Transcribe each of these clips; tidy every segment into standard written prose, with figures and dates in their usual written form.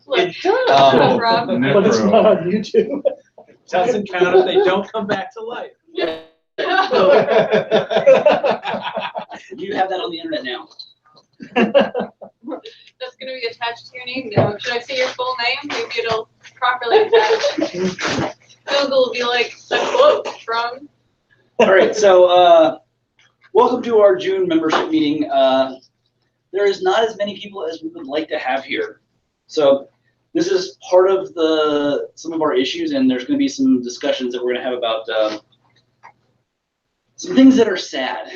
Look, It does. Rob. But it's not on YouTube. Doesn't count if they don't come back to life. You have that on the internet now. That's going to be attached to your name now. Should I say your full name? Maybe it'll properly attach. Google will be like a quote from. All right, so welcome to our June membership meeting. There is not as many people as we would like to have here. So this is part of some of our issues, and there's going to be some discussions that we're going to have about some things that are sad.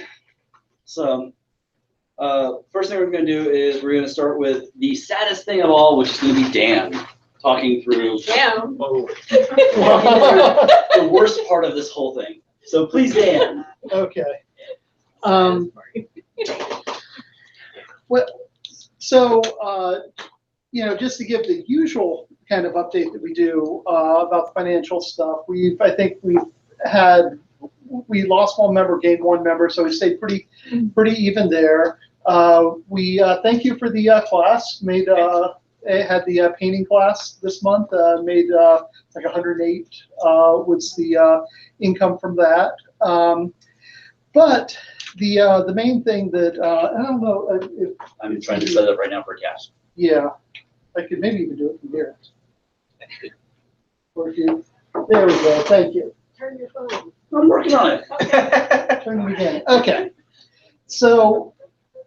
So first thing we're going to do is we're going to start with the saddest thing of all, which is going to be Dan talking through Damn. the worst part of this whole thing. So please, Dan. Okay. Well, so you know, just to give the usual kind of update that we do about the financial stuff, I think we lost one member, gained one member, so we stayed pretty even there. We thank you for the class. Had the painting class this month. Made like 108 was the income from that. But the main thing that I don't know if I'm trying to set it up right now for cash. yeah, I could maybe even do it from here. Or if you, there we go. Thank you. Turn your phone. I'm working on it. Turn it again. Okay. So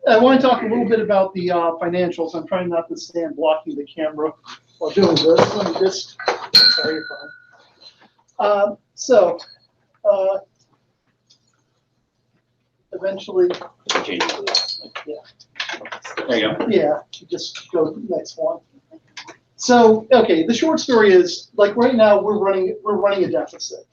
I want to talk a little bit about the financials. I'm trying not to stand blocking the camera while doing this. Let me just, sorry, your phone. Eventually, Change it to this. yeah. There you go. Yeah, just go to the next one. So, okay, the short story is, like right now, we're running a deficit.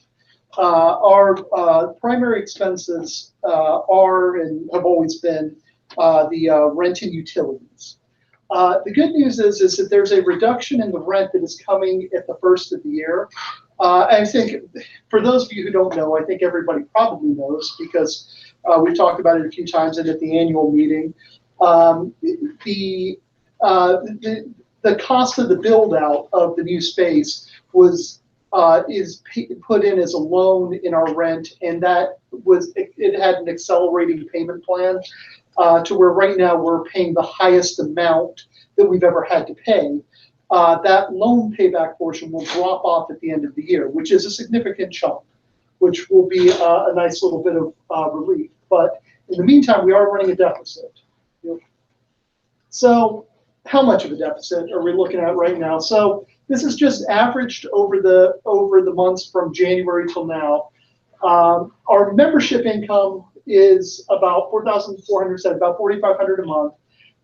Our primary expenses are and have always been the rent and utilities. The good news is that there's a reduction in the rent that is coming at the first of the year. I think for those of you who don't know, I think everybody probably knows because we've talked about it a few times and at the annual meeting. The cost of the build out of the new space is put in as a loan in our rent, and that it had an accelerating payment plan to where right now we're paying the highest amount that we've ever had to pay. That loan payback portion will drop off at the end of the year, which is a significant chunk, which will be a nice little bit of relief. But in the meantime, we are running a deficit. So how much of a deficit are we looking at right now? So this is just averaged over the months from January till now. Our membership income is about $4,400, about $4,500 a month.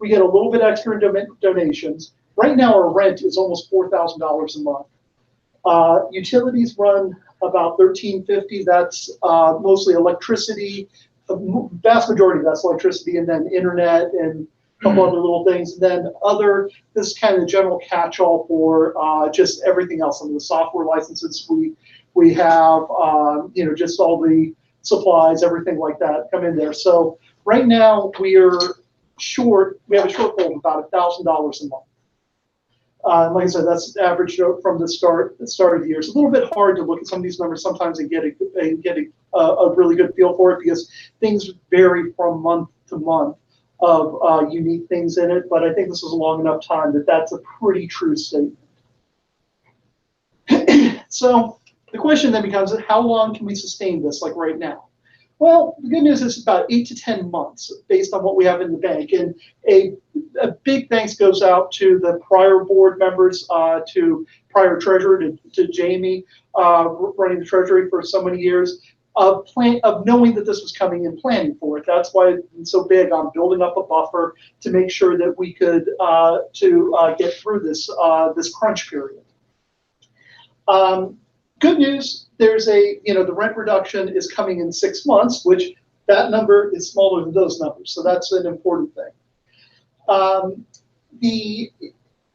We get a little bit extra in donations. Right now, our rent is almost $4,000 a month. Utilities run about $1,350. That's mostly electricity. The vast majority of that's electricity, and then internet and a couple other little things. And then this is kind of the general catch-all for just everything else. I mean, the software licenses we have, just all the supplies, everything like that come in there. So right now we have a shortfall of about $1,000 a month. Like I said, that's averaged from the start of the year. It's a little bit hard to look at some of these numbers sometimes and get a really good feel for it because things vary from month to month of unique things in it. But I think this is a long enough time that that's a pretty true statement. So the question then becomes, how long can we sustain this like right now? Well, the good news is about 8 to 10 months based on what we have in the bank. And a big thanks goes out to the prior board members, to prior treasurer, to Jamie, running the treasury for so many years, of knowing that this was coming and planning for it. That's why I've been so big on building up a buffer to make sure that we could get through this crunch period. Good news, there's the rent reduction is coming in 6 months, which that number is smaller than those numbers. So that's an important thing.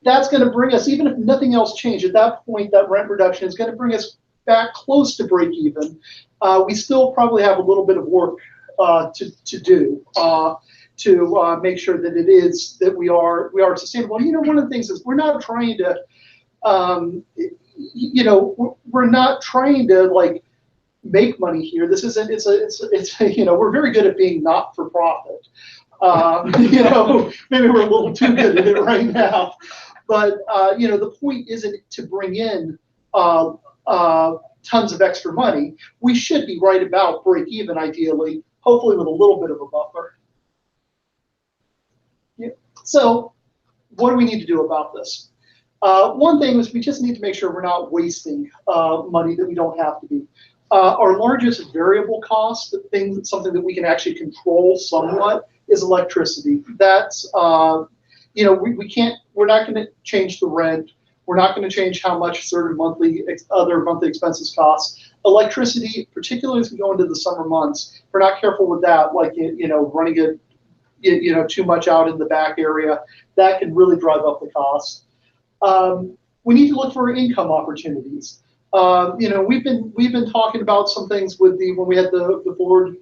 That's going to bring us, even if nothing else changed at that point, that rent reduction is going to bring us back close to break even. We still probably have a little bit of work to do to make sure that it is that we are sustainable. You know, one of the things is we're not trying to, you know, we're not trying to like make money here. This isn't. It's you know, we're very good at being not for profit. You know, maybe we're a little too good at it right now. But you know, the point isn't to bring in tons of extra money. We should be right about break even, ideally, hopefully with a little bit of a buffer. Yeah. So, what do we need to do about this? One thing is we just need to make sure we're not wasting money that we don't have to be. Our largest variable cost, something that we can actually control somewhat, is electricity. That's you know, we're not going to change the rent. We're not going to change how much certain other monthly expenses cost. Electricity, particularly as we go into the summer months, if we're not careful with that, like, you know, running it, you know, too much out in the back area, that can really drive up the cost. We need to look for income opportunities. You know, we've been talking about some things with when we had the board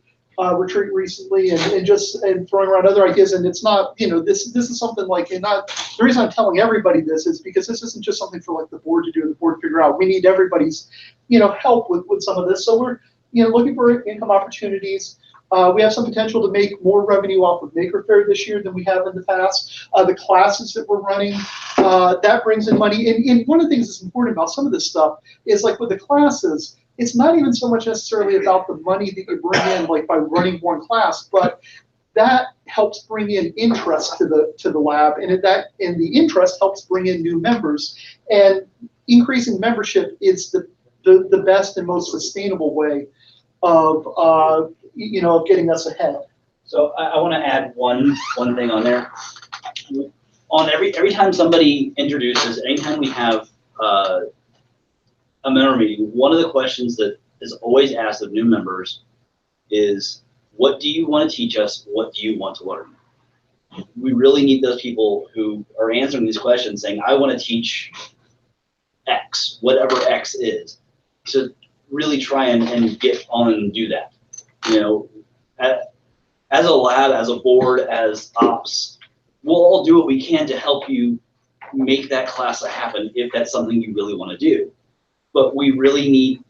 retreat recently, and throwing around other ideas. And it's not, you know, this is something like, and not the reason I'm telling everybody this is because this isn't just something for like the board to do and the board to figure out. We need everybody's, you know, help with some of this. So we're, you know, looking for income opportunities. We have some potential to make more revenue off of Maker Faire this year than we have in the past. The classes that we're running, that brings in money. And one of the things that's important about some of this stuff is like with the classes, it's not even so much necessarily about the money that you bring in, like by running one class, but that helps bring in interest to the lab, and the interest helps bring in new members. And increasing membership is the best and most sustainable way of you know, of getting us ahead. So I want to add one thing on there. On every time somebody introduces, anytime we have a member meeting, one of the questions that is always asked of new members is, what do you want to teach us? What do you want to learn? We really need those people who are answering these questions saying, I want to teach X, whatever X is, to really try and get on and do that. You know, as a lab, as a board, as ops, we'll all do what we can to help you make that class happen if that's something you really want to do. But we really need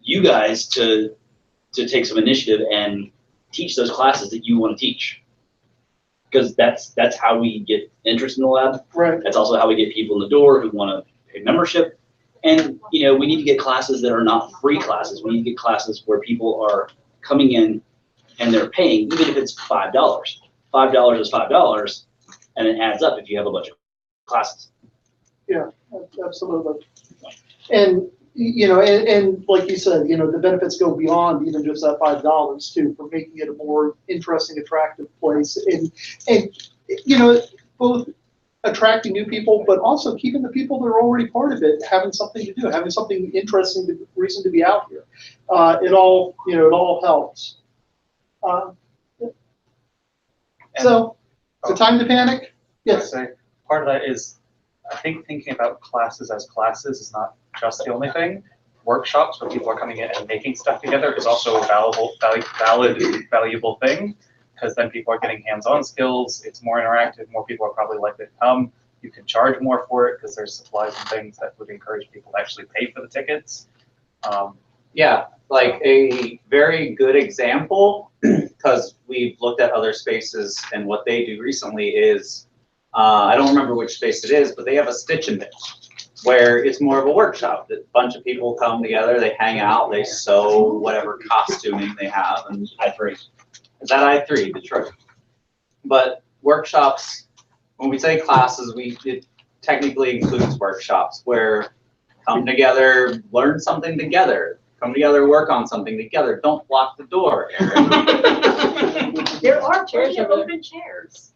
you guys to take some initiative and teach those classes that you want to teach. Because that's how we get interest in the lab. Right. That's also how we get people in the door who want to pay membership. And you know, we need to get classes that are not free classes. We need to get classes where people are coming in and they're paying, even if it's $5. $5 is $5, and it adds up if you have a bunch of classes. Yeah, absolutely. And you know, and like you said, you know, the benefits go beyond even just that $5 too, for making it a more interesting, attractive place, and you know, both attracting new people, but also keeping the people that are already part of it having something to do, having something interesting, reason to be out here. It all, you know, it all helps. So, the time to panic? Yes. Part of that is, I think thinking about classes as classes is not just the only thing. Workshops where people are coming in and making stuff together is also a valuable thing, because then people are getting hands-on skills. It's more interactive. More people are probably likely to come. You can charge more for it because there's supplies and things that would encourage people to actually pay for the tickets. Yeah, like a very good example, because we've looked at other spaces and what they do recently is, I don't remember which space it is, but they have a stitch and knit, where it's more of a workshop. A bunch of people come together, they hang out, they sew whatever costuming they have, and I3. Is that I3, Detroit? But workshops, when we say classes, it technically includes workshops where come together, learn something together. Come together, work on something together. Don't block the door, Aaron. There are plenty of open chairs.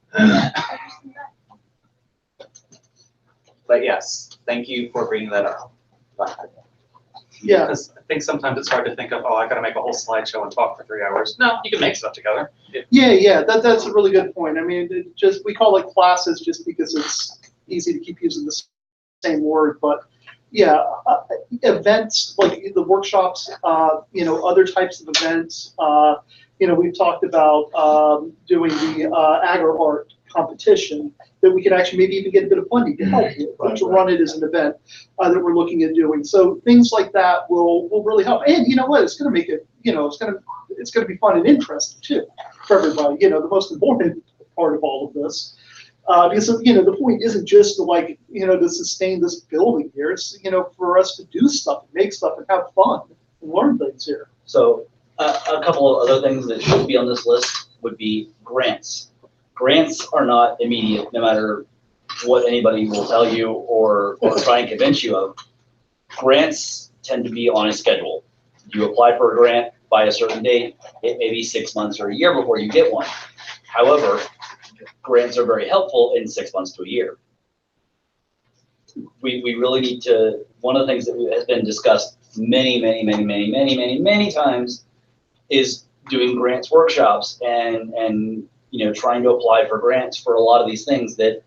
But yes, thank you for bringing that up. Yeah. Because I think sometimes it's hard to think of, oh, I got to make a whole slideshow and talk for 3 hours. No, you can make stuff together. Yeah, that's a really good point. I mean, we call it classes just because it's easy to keep using the same word, but yeah, events like the workshops, you know, other types of events, you we've talked about doing the agri art competition, that we could actually maybe even get a bit of funding to help with, to run it as an event that we're looking at doing. So things like that will really help. And you know what? It's going to make it, it's going to be fun and interesting too for everybody. The most important part of all of this. Because the point isn't just to to sustain this building here. It's for us to do stuff, and make stuff, and have fun and learn things here. So a couple of other things that should be on this list would be grants. Grants are not immediate, no matter what anybody will tell you or try and convince you of. Grants tend to be on a schedule. You apply for a grant by a certain date. It may be 6 months or a year before you get one. However, grants are very helpful in 6 months to a year. We really need to, one of the things that has been discussed many times is doing grants workshops and trying to apply for grants for a lot of these things that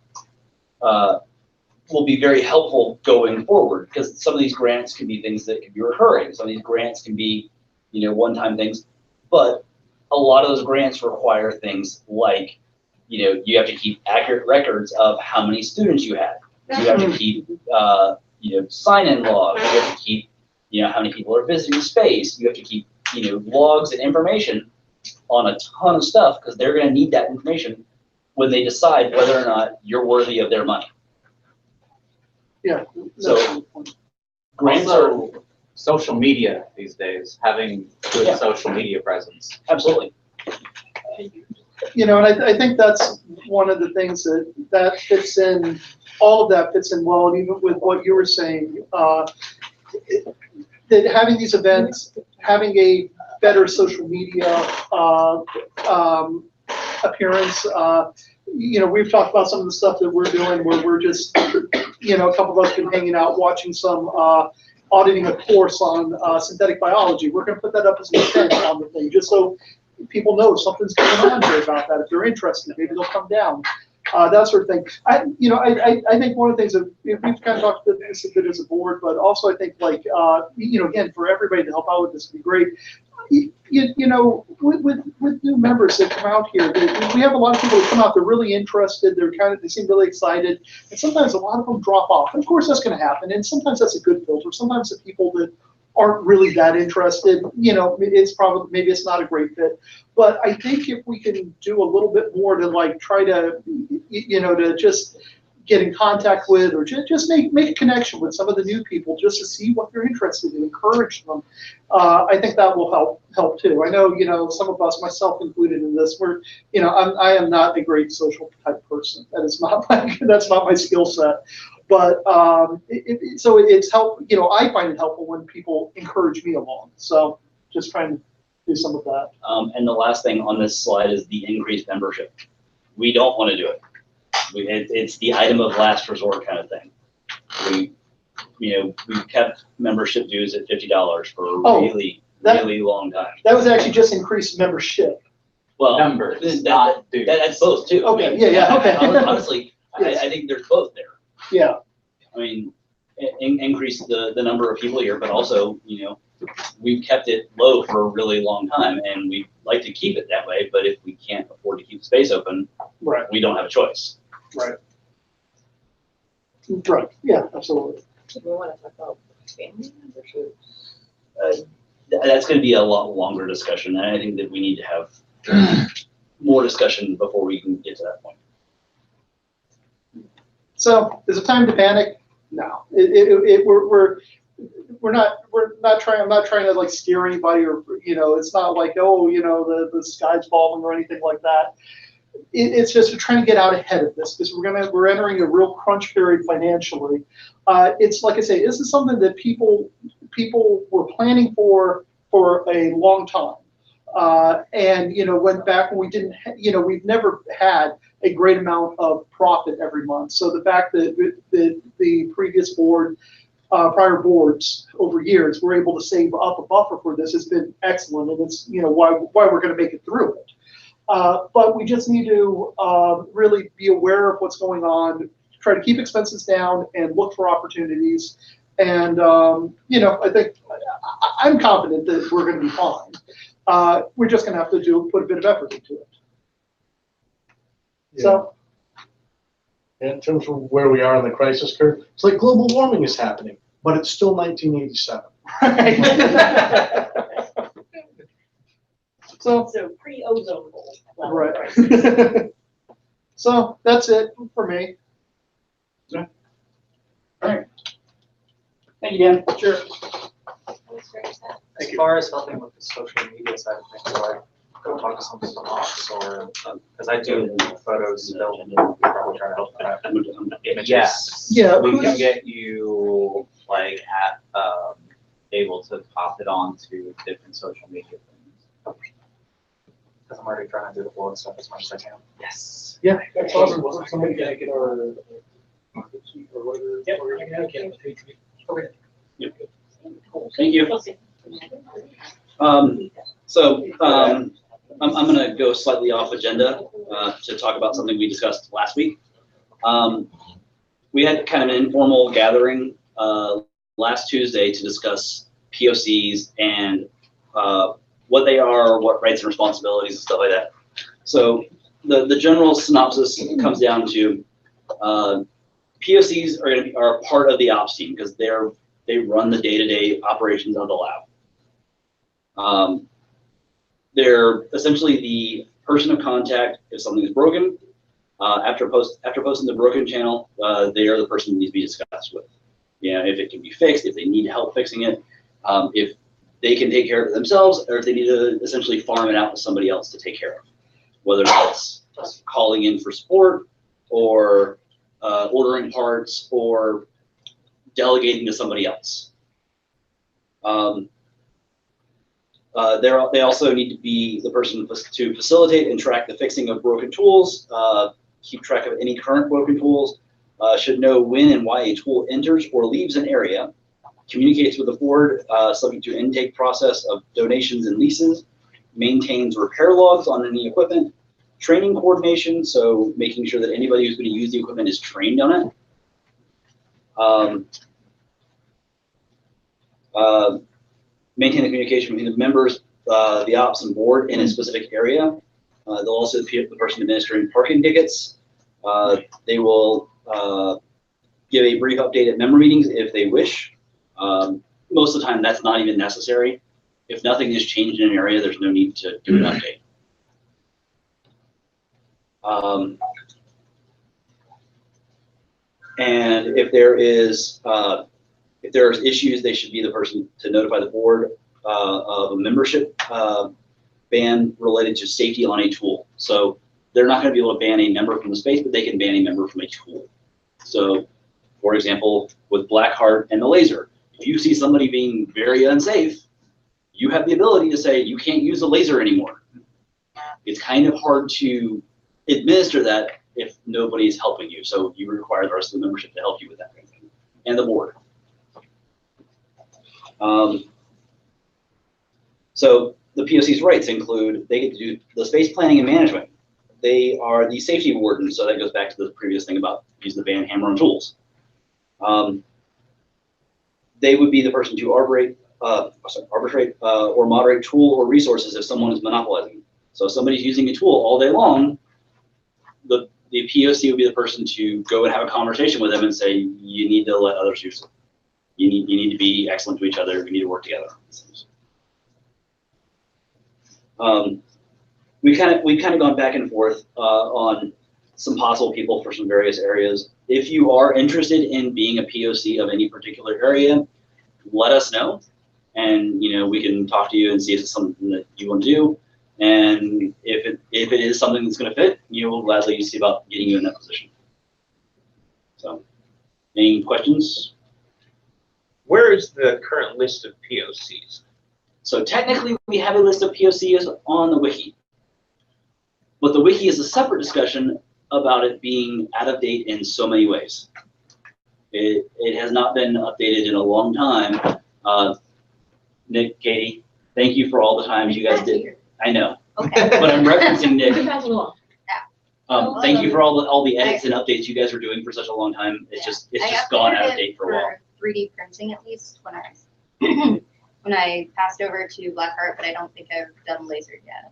will be very helpful going forward, because some of these grants can be things that can be recurring. Some of these grants can be, one-time things, but a lot of those grants require things like, you have to keep accurate records of how many students you had. You have to keep, sign-in logs. You have to keep, how many people are visiting space. You have to keep, logs and information on a ton of stuff, because they're going to need that information when they decide whether or not you're worthy of their money. Yeah. So grants are Also, social media these days, having good social media presence. absolutely. And I think that's one of the things that fits in. All of that fits in well, and even with what you were saying, that having these events, having a better social media appearance. We've talked about some of the stuff that we're doing where we're just, a couple of us been hanging out watching some auditing a course on synthetic biology. We're going to put that up as an event on the thing, just so people know something's going on here about that. If they're interested, maybe they'll come down. That sort of thing. I think one of the things that we've kind of talked about this a bit as a board, but also I think again, for everybody to help out with this would be great. With new members that come out here, we have a lot of people that come out. They're really interested. They seem really excited, and sometimes a lot of them drop off. And of course, that's going to happen. And sometimes that's a good filter. Sometimes the people that aren't really that interested, maybe it's not a great fit. But I think if we can do a little bit more to try to, to just get in contact with, or just make a connection with some of the new people, just to see what they're interested in, encourage them. I think that will help too. I know, some of us, myself included in this, I am not a great social type person. That's not my skill set. But so it's help. I find it helpful when people encourage me along. So just trying to do some of that. And the last thing on this slide is the increased membership. We don't want to do it. It's the item of last resort kind of thing. We've kept membership dues at $50 for a really long time. That was actually just increased membership. Well, Numbers, not dues. That's both too. Okay. Okay. Honestly, Yes. I think there's both there. Yeah. I mean, increase the number of people here, but also, we've kept it low for a really long time, and we like to keep it that way. But if we can't afford to keep space open, Right. we don't have a choice. Right. Right. Yeah. Absolutely. Do we want to talk about family membership? That's going to be a lot longer discussion, and I think that we need to have more discussion before we can get to that point. So, is it time to panic? No. We're not trying. I'm not trying to steer anybody, or it's not like, the sky's falling or anything like that. It's just we're trying to get out ahead of this, because we're entering a real crunch period financially. It's like I say, this is something that people were planning for a long time. And went back when we didn't, we've never had a great amount of profit every month. So the fact that the previous prior boards over years were able to save up a buffer for this has been excellent, and it's why we're going to make it through it. But we just need to really be aware of what's going on, try to keep expenses down, and look for opportunities. And I think I'm confident that we're going to be fine. We're just gonna have to put a bit of effort into it. So, And in terms of where we are on the crisis curve, it's like global warming is happening, but it's still 1987. so, So pre-ozone hole. level right. crisis. So that's it for me. All right. Thank you, Dan. Sure. As far as helping with the social media side of things, do I go talk to some spots or, because I do photos still, probably try to help with that. Images. Yes. Yeah, We who's- can get you like able to pop it onto different social media things. Because I'm already trying to do the blog stuff as much as I can. Yes. Yeah. That's awesome. Somebody can make it or whatever. Thank you. I'm gonna go slightly off agenda to talk about something we discussed last week. We had kind of an informal gathering last Tuesday to discuss POCs and what they are, what rights and responsibilities and stuff like that. So the general synopsis comes down to POCs are part of the ops team because they run the day-to-day operations of the lab. They're essentially the person of contact if something is broken. After posting the broken channel, they are the person that needs to be discussed with. If it can be fixed, if they need help fixing it, if they can take care of it themselves, or if they need to essentially farm it out to somebody else to take care of. Whether that's calling in for support, or ordering parts, or delegating to somebody else. They also need to be the person to facilitate and track the fixing of broken tools, keep track of any current broken tools, should know when and why a tool enters or leaves an area, communicates with the board subject to intake process of donations and leases, maintains repair logs on any equipment, training coordination, so making sure that anybody who's going to use the equipment is trained on it. Maintain the communication between the members, the ops and board in a specific area. They'll also be the person administering parking tickets. They will give a brief update at member meetings if they wish. Most of the time, that's not even necessary. If nothing has changed in an area, there's no need to do an update. And if there's issues, they should be the person to notify the board of a membership ban related to safety on a tool. So they're not going to be able to ban a member from the space, but they can ban a member from a tool. So, for example, with Blackheart and the laser, if you see somebody being very unsafe, you have the ability to say you can't use the laser anymore. It's kind of hard to administer that if nobody's helping you. So you require the rest of the membership to help you with that kind of thing, and the board. So the POC's rights include they get to do the space planning and management. They are the safety warden, so that goes back to the previous thing about using the band hammer and tools. They would be the person to arbitrate or moderate tool or resources if someone is monopolizing. So if somebody's using a tool all day long, the POC would be the person to go and have a conversation with them and say, you need to let others use it. You need to be excellent to each other. We need to work together. We've kind of gone back and forth on some possible people for some various areas. If you are interested in being a POC of any particular area, let us know, and we can talk to you and see if it's something that you want to do. And if it is something that's going to fit, we'll gladly see about getting you in that position. So, any questions? Where is the current list of POCs? So technically, we have a list of POCs on the wiki, but the wiki is a separate discussion about it being out of date in so many ways. It has not been updated in a long time. Nick, Katie, thank you for all the times you guys did. I know, Okay. but I'm referencing Nick. Pass it along. Thank you for all the edits and updates you guys were doing for such a long time. It's just gone out of date for a while. 3D printing, at least when when I passed over to Blackheart, but I don't think I've done lasered yet.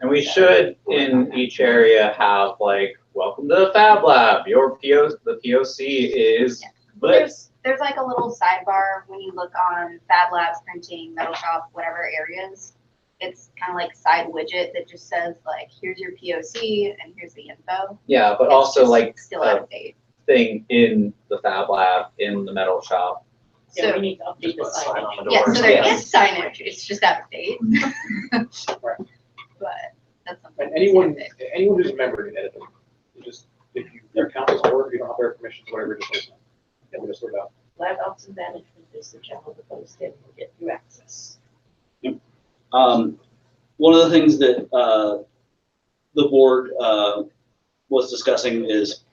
And we should, in each area, have like, welcome to the FamiLAB. The POC is this. There's like a little sidebar when you look on FamiLAB, printing, metal shop, whatever areas. It's kind of like side widget that just says like, here's your POC and here's the info. Yeah, but It's also just like still out of date. thing in the FamiLAB, in the metal shop. Yeah, So we need to update the Just put a sign sign. on the yeah, door. so there Yes. is signage. It's just out of date. But that's something. And anyone who's a member can edit them. You just, if their account is ordered, you don't have their permissions, whatever, just let us know. And we'll just sort it out. Lab ops and management is the channel that goes in and get you access. One of the things that the board was discussing is,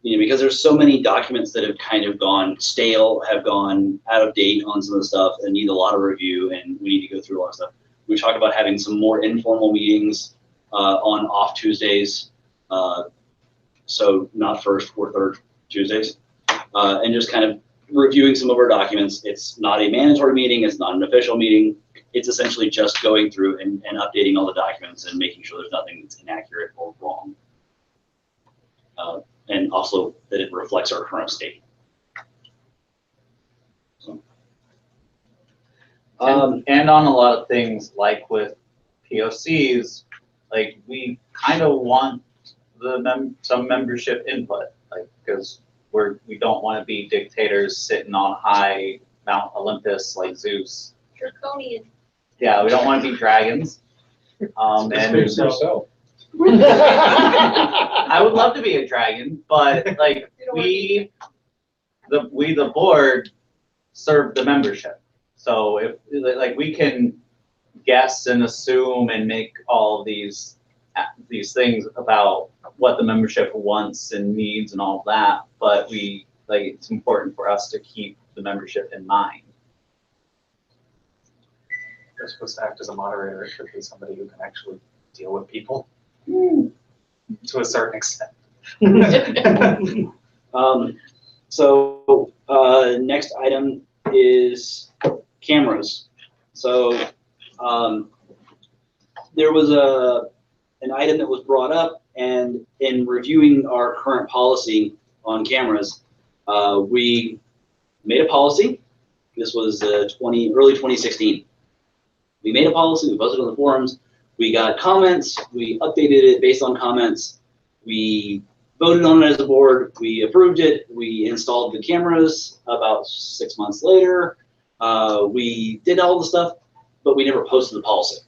because there's so many documents that have kind of gone stale, have gone out of date on some of the stuff and need a lot of review, and we need to go through a lot of stuff. We talked about having some more informal meetings on off Tuesdays, so not first or third Tuesdays, and just kind of reviewing some of our documents. It's not a mandatory meeting, it's not an official meeting. It's essentially just going through and updating all the documents and making sure there's nothing that's inaccurate or wrong. And also that it reflects our current state. So, And on a lot of things, like with POCs, like we kind of want some membership input, like because we don't want to be dictators sitting on high Mount Olympus like Zeus. Draconian. Yeah, we don't want to be dragons. And yourself. I would love to be a dragon, but like we the board serve the membership. So if like we can guess and assume and make all these things about what the membership wants and needs and all of that, but it's important for us to keep the membership in mind. They're supposed to act as a moderator. It should be somebody who can actually deal with people to a certain extent. Next item is cameras. So there was an item that was brought up, and in reviewing our current policy on cameras, we made a policy. This was early 2016. We made a policy, we posted it on the forums, we got comments, we updated it based on comments, we voted on it as a board, we approved it, we installed the cameras about 6 months later. We did all the stuff, but we never posted the policy.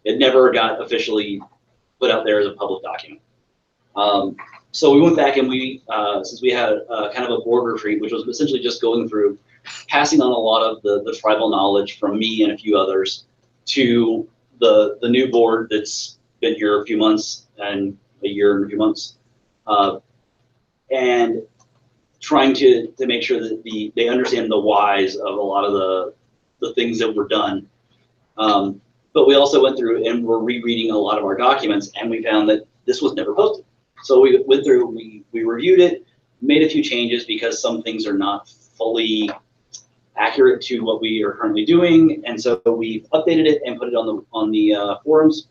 It never got officially put out there as a public document. So we went back and since we had kind of a board retreat, which was essentially just going through, passing on a lot of the tribal knowledge from me and a few others to the new board that's been here a few months and a year and a few months, and trying to make sure that they understand the whys of a lot of the things that were done. But we also went through and were rereading a lot of our documents, and we found that this was never posted. So we went through, we reviewed it, made a few changes because some things are not fully accurate to what we are currently doing, and so we've updated it and put it on the forums.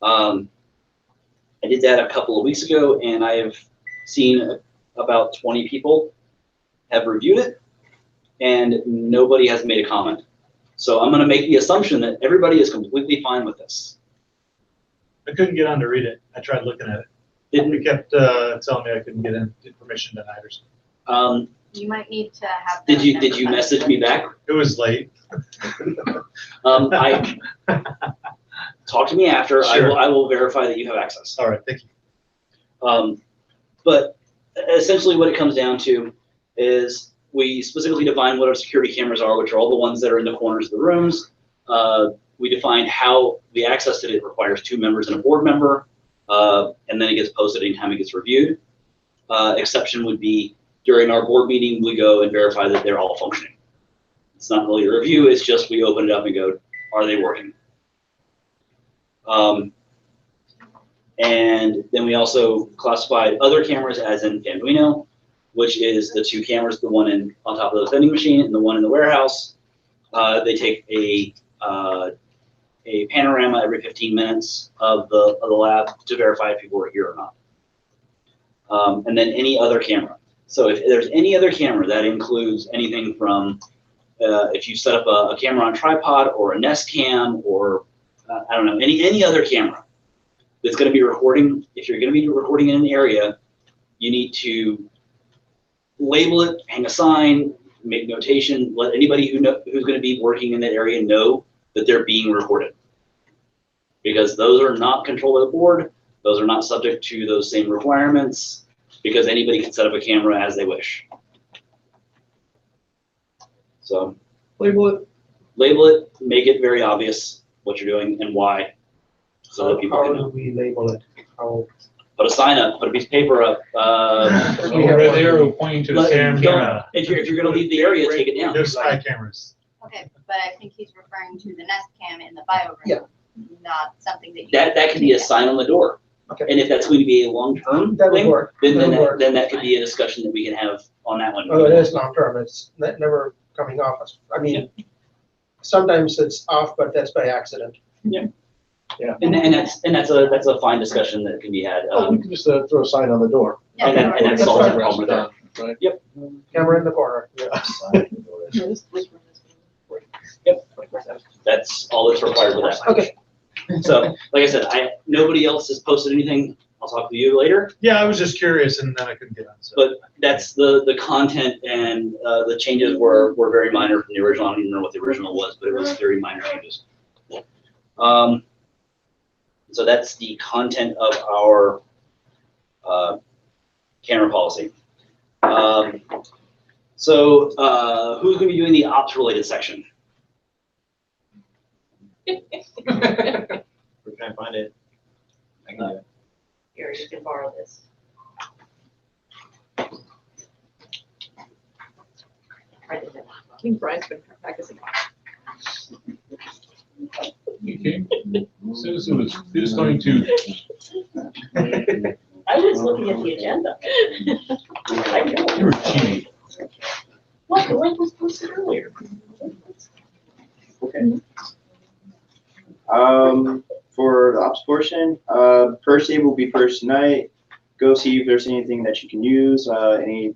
I did that a couple of weeks ago, and I have seen about 20 people have reviewed it, and nobody has made a comment. So I'm going to make the assumption that everybody is completely fine with this. I couldn't get on to read it. I tried looking at it. It kept telling me I couldn't get in, permission denied or something. You might need to have. Did you message me back? It was late. Talk to me after. Sure. I will verify that you have access. All right, thank you. But essentially what it comes down to is we specifically define what our security cameras are, which are all the ones that are in the corners of the rooms. We define how the access to it requires 2 members and a board member, and then it gets posted anytime it gets reviewed. Exception would be during our board meeting, we go and verify that they're all functioning. It's not really a review, it's just we open it up and go, are they working? And then we also classified other cameras as in Arduino, which is the 2 cameras, the one on top of the vending machine and the one in the warehouse. They take a panorama every 15 minutes of the lab to verify if people are here or not. And then any other camera. So if there's any other camera, that includes anything from if you set up a camera on tripod or a Nest Cam or I don't know, any other camera that's going to be recording. If you're going to be recording in an area, you need to label it, hang a sign, make notation, let anybody who's going to be working in that area know that they're being recorded. Because those are not controlled by the board, those are not subject to those same requirements, because anybody can set up a camera as they wish. So label it, make it very obvious what you're doing and why, so that people can know. How do we label it? How? Put a sign up, put a piece of paper up. Red arrow pointing to the camera. If you're going to leave the area, take it down. There's spy cameras. Okay, but I think he's referring to the Nest Cam in the bio room. Yeah. Not something that you. That can be a sign on the door. Okay. And if that's going to be a long-term That would thing, work. then That would work. that could be a discussion that we can have on that one. Oh, it is long term. It's never coming off. I mean, sometimes it's off, but that's by accident. Yeah. Yeah. And that's a fine discussion that can be had. Oh, we can just throw a sign on the door. Yeah, and that that's solves the fine. problem there. Right? Yep. Camera in the corner. Yeah. Yep. That's all that's required for that. Okay. So, like I said, nobody else has posted anything. I'll talk to you later. Yeah, I was just curious and then I couldn't get on. So. But that's the content, and the changes were very minor from the original. I don't even know what the original was, but it was very minor changes. So that's the content of our camera policy. So who's going to be doing the ops related section? Where can I find it? I can do it. Here, you can borrow this. Right there. I think Brian's been practicing. Okay. Susan was just going to. I was looking at the agenda. I know. You were cheating. What, the link was posted earlier. Okay. For the ops portion, first day will be first night. Go see if there's anything that you can use, any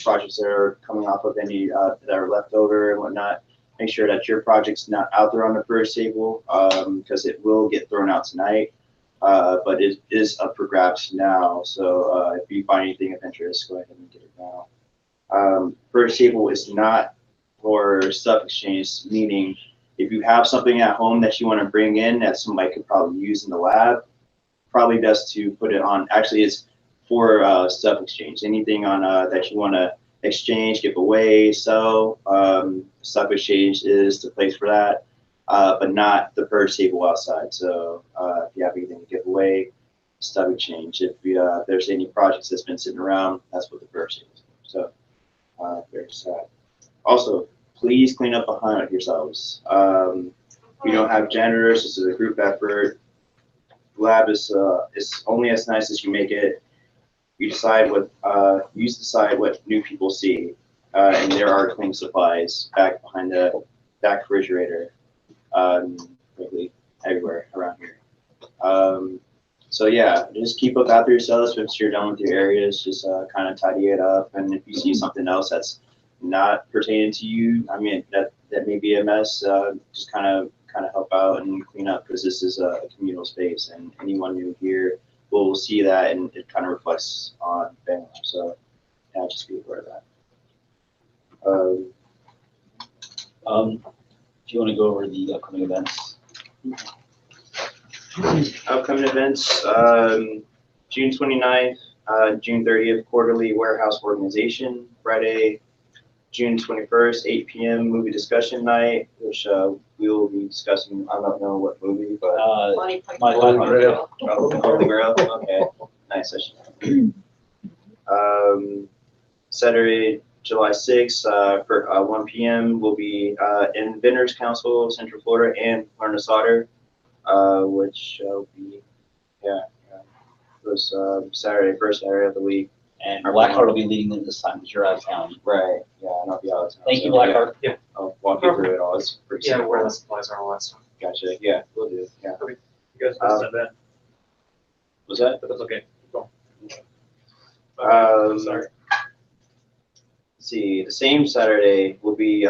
projects that are coming off of any that are left over and whatnot. Make sure that your project's not out there on the first table, because it will get thrown out tonight. But it is up for grabs now. So if you find anything of interest, go ahead and get it now. First table is not for stuff exchange, meaning if you have something at home that you want to bring in that somebody could probably use in the lab, probably best to put it on. Actually, it's for stuff exchange. Anything on that you want to exchange, give away, sell. Stuff exchange is the place for that, but not the purge table outside. So if you have anything to give away, stuff exchange. If there's any projects that's been sitting around, that's what the purge table is for. So there's that. Also, please clean up behind yourselves. We don't have janitors. This is a group effort. Lab is only as nice as you make it. You decide what new people see, and there are cleaning supplies back behind the back refrigerator, really everywhere around here. So yeah, just keep up after yourselves. Once you're done with your areas, just kind of tidy it up. And if you see something else that's not pertaining to you, I mean that may be a mess, just kind of help out and clean up, because this is a communal space, and anyone new here will see that, and it kind of reflects on FamiLAB. So yeah, just be aware of that. If you want to go over the upcoming events. Upcoming events, June 29th, June 30th, quarterly warehouse organization. Friday, June 21st, 8 p.m. movie discussion night, which we will be discussing. I don't know what movie, but Monty Holy Grail. Holy Grail. Okay, nice session. Saturday, July 6th, for 1 p.m. we'll be in Vendors Council, Central Florida, and Learn to Solder, which will be this Saturday, first Saturday of the week. And Blackheart will be leading them this time because you're out of town. Right. Yeah, and I'll be out of town. Thank you, Blackheart. I'll walk you through it all. It's pretty Yeah, simple. where the supplies are, all that stuff. Gotcha. Yeah, we'll do. Yeah. You guys can send that, Was that? but that's okay. Go Um, Sorry. Let's see, the same Saturday will be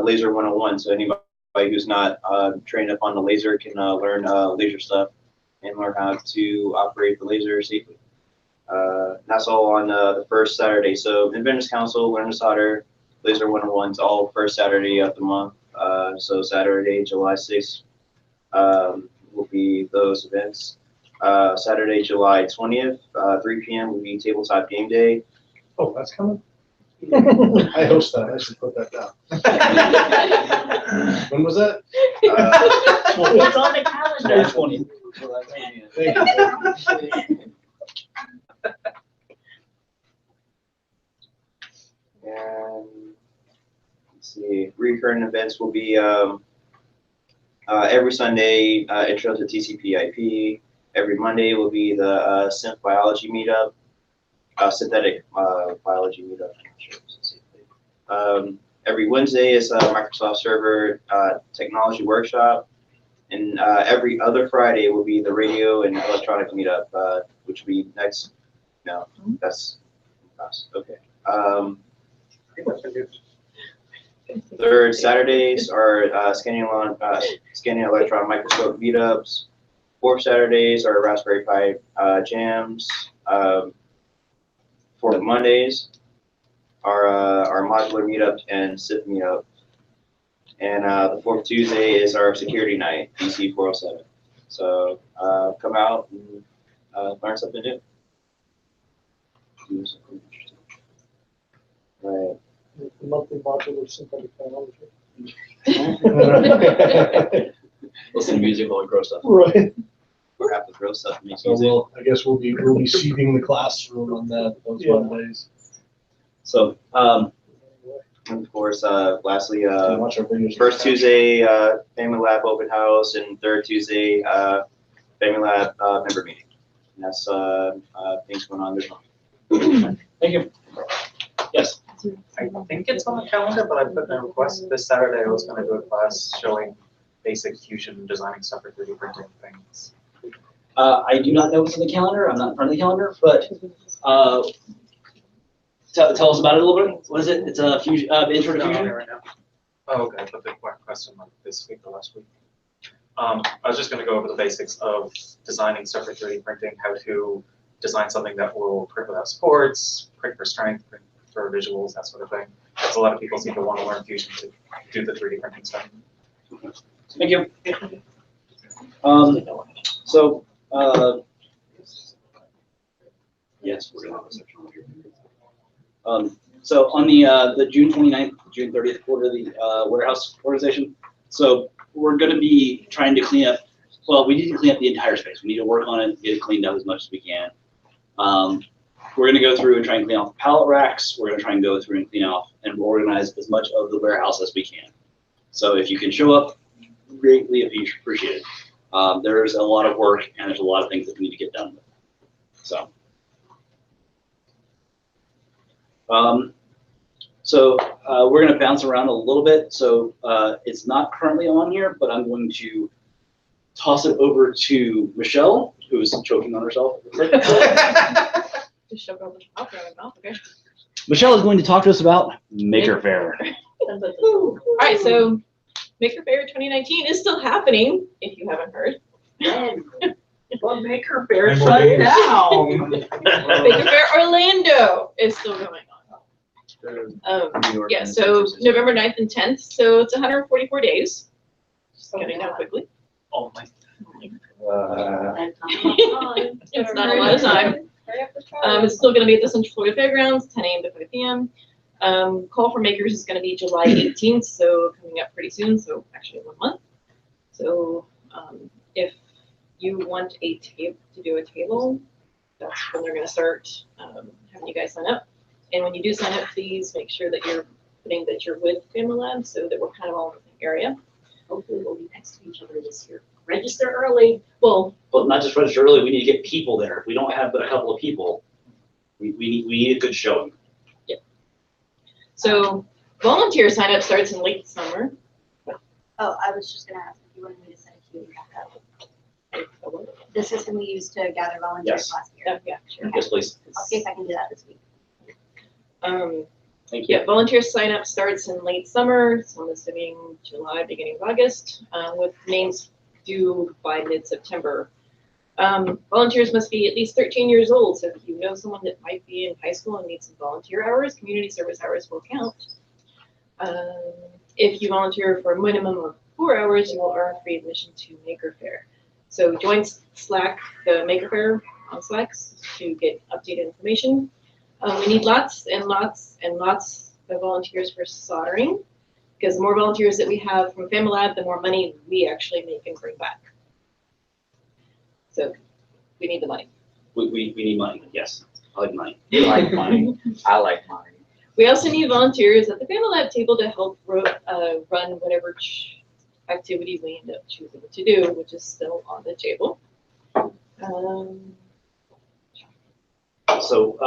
Laser 101. So anybody who's not trained up on the laser can learn laser stuff and learn how to operate the laser safely. That's all on the first Saturday. So Inventors Council, Learn to Solder, Laser 101 is all first Saturday of the month. So Saturday, July 6th will be those events. Saturday, July 20th, 3 p.m. will be Tabletop Game Day. Oh, that's coming? I host that, I should put that down. When was that? It's on the calendar. 20. Thank you. And let's see, recurring events will be every Sunday, intro to TCP/IP. Every Monday will be the synth biology meetup, synthetic biology meetup. I'm not sure if it's the same thing. Every Wednesday is a Microsoft Server technology workshop, and every other Friday will be the radio and electronic meetup, which will be next. No, that's okay. Third Saturdays are scanning electron microscope meetups. Fourth Saturdays are Raspberry Pi jams. Fourth Mondays are our modular meetup and SIP meetup. And the fourth Tuesday is our security night, DC 407. So come out and learn something new. Do something interesting. Right. The monthly modular synthetic biology. Listen to music while we grow stuff. Right. Or have to throw stuff and make So music. I guess we'll be seeding the classroom on those Yeah. Mondays. So, And of course, lastly, So watch our videos. first Tuesday, FamiLAB open house, and third Tuesday, FamiLAB member meeting. And that's things going on this month. thank you. Yes. I think it's on the calendar, but I put in a request this Saturday. I was going to do a class showing basic Fusion designing stuff for 3D printing things. I do not know what's on the calendar. I'm not in front of the calendar, but tell us about it a little bit. What is it? It's a fusion, intro to Not on fusion. there right now. Oh, okay. I put the question like this week or last week. I was just going to go over the basics of designing stuff for 3D printing, how to design something that will print without supports, print for strength, print for visuals, that sort of thing. Because a lot of people seem to want to learn Fusion to do the 3D printing stuff. Thank you. So, yes, we're gonna have a section over here. So on the June 29th, June 30th quarterly warehouse organization, so we're going to be trying to clean up. Well, we need to clean up the entire space. We need to work on it, get it cleaned up as much as we can. We're going to go through and try and clean off the pallet racks. We're going to try and go through and clean off and organize as much of the warehouse as we can. So if you can show up, greatly appreciated. There's a lot of work and there's a lot of things that we need to get done with. So. We're going to bounce around a little bit. So it's not currently on here, but I'm going to toss it over to Michelle, who's choking on herself. Just shove it over the top of my mouth, okay. Michelle is going to talk to us about Maker Faire. All right, so Maker Faire 2019 is still happening, if you haven't heard. Well, Maker Faire And shut we're down. Maker Faire Orlando is still going on. Yeah, so November 9th and 10th, so it's 144 days. Just getting down quickly. Oh my. It's not a lot of time. It's still gonna be at the Central Florida Fairgrounds, 10 a.m. to 5 p.m. Call for makers is gonna be July 18th, so coming up pretty soon, so actually 1 month. So if you want a table to do a table, that's when they're gonna start having you guys sign up. And when you do sign up, please make sure that you're putting that you're with FamiLAB so that we're kind of all in the same area. Hopefully we'll be next to each other this year. Register early. Well, not just register early, we need to get people there. If we don't have but a couple of people, we need a good showing. Yeah. So Volunteer sign up starts in late summer. Oh, I was just gonna ask if you wanted me to send a queue back up. The system we used to gather volunteers Yes. last year. Oh, yeah, sure. Yes, please. I'll see if I can do that this week. Thank you. Yeah, volunteer sign up starts in late summer, so I'm assuming July, beginning of August, with names due by mid-September. Volunteers must be at least 13 years old, so if you know someone that might be in high school and needs some volunteer hours, community service hours will count. If you volunteer for a minimum of 4 hours, you will earn free admission to Maker Faire. So join Slack, the Maker Faire on Slacks to get updated information. We need lots and lots and lots of volunteers for soldering, because the more volunteers that we have from FamiLAB, the more money we actually make and bring back. So we need the money. We need money, yes. I like money. You like money. I like money. We also need volunteers at the FamiLAB table to help run whatever activity we end up choosing to do, which is still on the table. So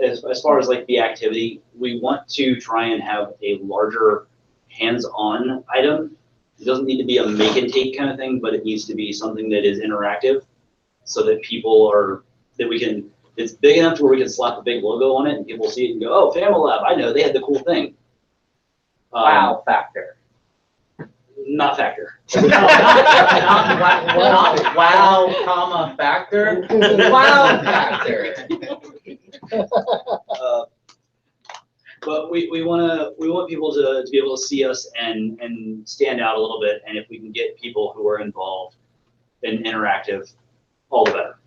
as far as like the activity, we want to try and have a larger hands-on item. It doesn't need to be a make and take kind of thing, but it needs to be something that is interactive so that it's big enough to where we can slap a big logo on it and people see it and go, oh, FamiLAB, I know, they had the cool thing. Wow factor. Not factor. Not wow, comma, factor. Wow factor. But we want people to be able to see us and stand out a little bit, and if we can get people who are involved and interactive, all the better.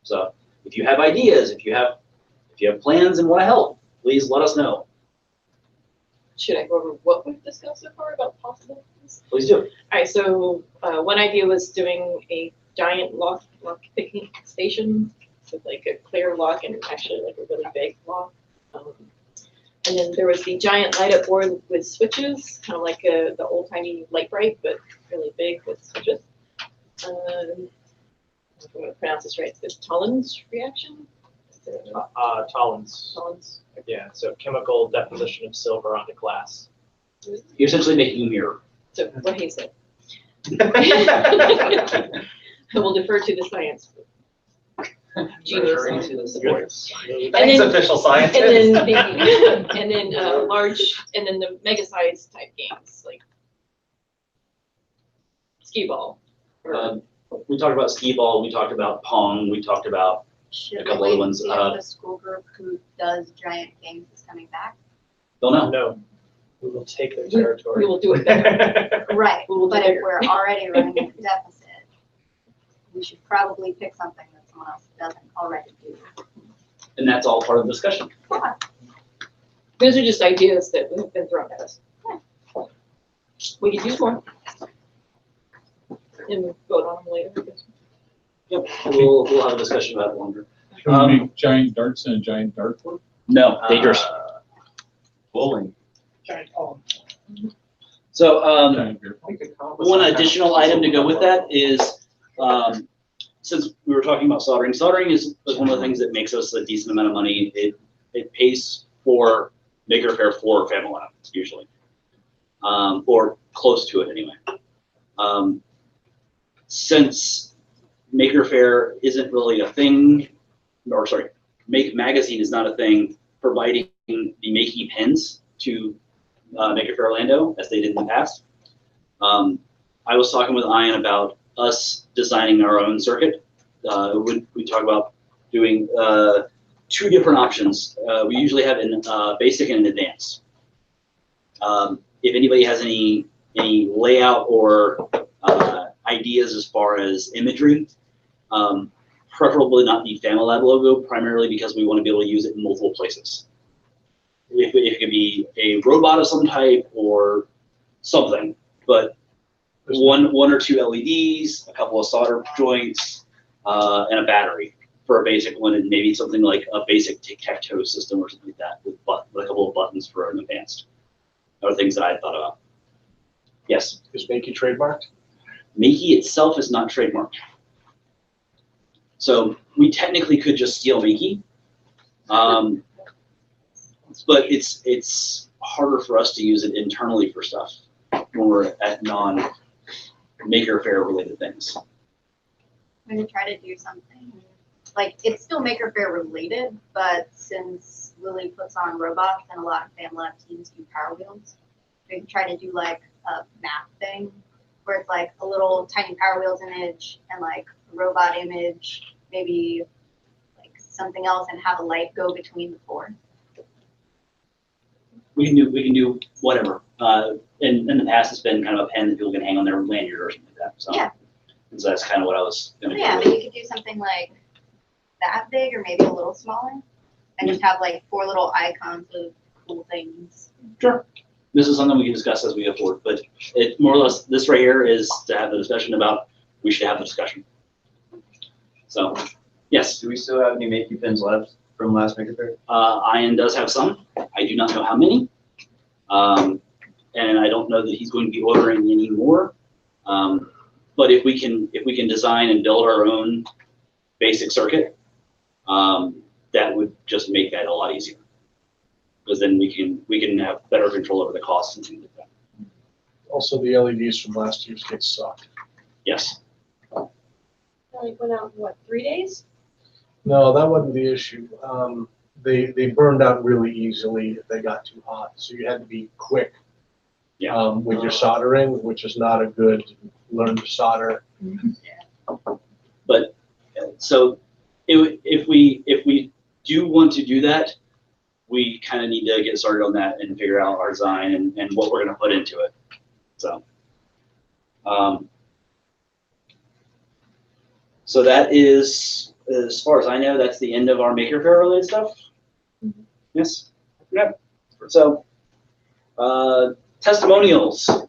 So if you have ideas, if you have plans and want to help, please let us know. Should I go over what we've discussed so far about possibilities? Please do. All right, so one idea was doing a giant lock picnic station with like a clear lock and actually like a really big lock. And then there was the giant light up board with switches, kind of like the old timey light bright, but really big with switches. I don't know if I'm going to pronounce this right. It's Tollens reaction. Tollens. Tollens. Yeah, so chemical deposition of silver onto glass. You're essentially making a mirror. So what he said. I will defer to the science. Genius to the support. Thanks, official scientist. And then the mega size type games like skee ball. We talked about skee ball. We talked about pong. We talked about a couple other ones. The school group who does giant games is coming back. Don't know. No, we will take their territory. We will do it better. Right, We will do but if bigger. we're already running a deficit, we should probably pick something that someone else doesn't already do. And that's all part of the discussion. Those are just ideas that have been thrown at us. We could use more. And vote on them later. Yep, we'll have a discussion about it longer. Can we make giant darts and a giant dartboard? No, dangerous. Bowling. Giant column. So Giant beer pong. one additional item to go with that is, since we were talking about soldering, soldering is one of the things that makes us a decent amount of money. It pays for Maker Faire for FamiLAB usually, or close to it anyway. Since Maker Faire isn't really a thing, or sorry, Make Magazine is not a thing, providing the Makey pens to Maker Faire Orlando as they did in the past. I was talking with Ian about us designing our own circuit. We talk about doing 2 different options. We usually have an basic and an advanced. If anybody has any layout or ideas as far as imagery, preferably not the FamiLAB logo, primarily because we want to be able to use it in multiple places. If it could be a robot of some type or something, but one or 2 LEDs, a couple of solder joints, and a battery for a basic one, and maybe something like a basic tic-tac-toe system or something like that with a couple of buttons for an advanced. Are things that I thought about. Yes? Is Makey trademarked? Makey itself is not trademarked. So we technically could just steal Makey. But it's harder for us to use it internally for stuff when we're at non-Maker Faire related things. I'm gonna try to do something, like, it's still Maker Faire related, but since Lily puts on robots and a lot of FamiLAB teams do Power Wheels, we can try to do like a map thing, where it's like a little tiny Power Wheels image and like a robot image, maybe like something else, and have a light go between the four. We can do whatever. In the past, it's been kind of a pen that people can hang on their lanyard or something like that. So, Yeah. and so that's kind of what I was gonna Yeah, do. but you could do something like that big or maybe a little smaller, and just have like 4 little icons of cool things. Sure. This is something we can discuss as we go forward, but it more or less, this right here is to have the discussion about, we should have the discussion. So, yes. Do we still have any Makey pins left from last Maker Faire? Ian does have some. I do not know how many. And I don't know that he's going to be ordering any more. But if we can design and build our own basic circuit, that would just make that a lot easier. Because then we can have better control over the costs and things like that. Also, the LEDs from last year's get sucked. Yes. Only went out, what, 3 days? No, that wasn't the issue. They burned out really easily if they got too hot, so you had to be quick. Yeah. With your soldering, which is not a good learn to solder. But so if we do want to do that, we kind of need to get started on that and figure out our design and what we're going to put into it. So, so that is, as far as I know, that's the end of our Maker Faire related stuff. Yes. Yeah. So, testimonials. Are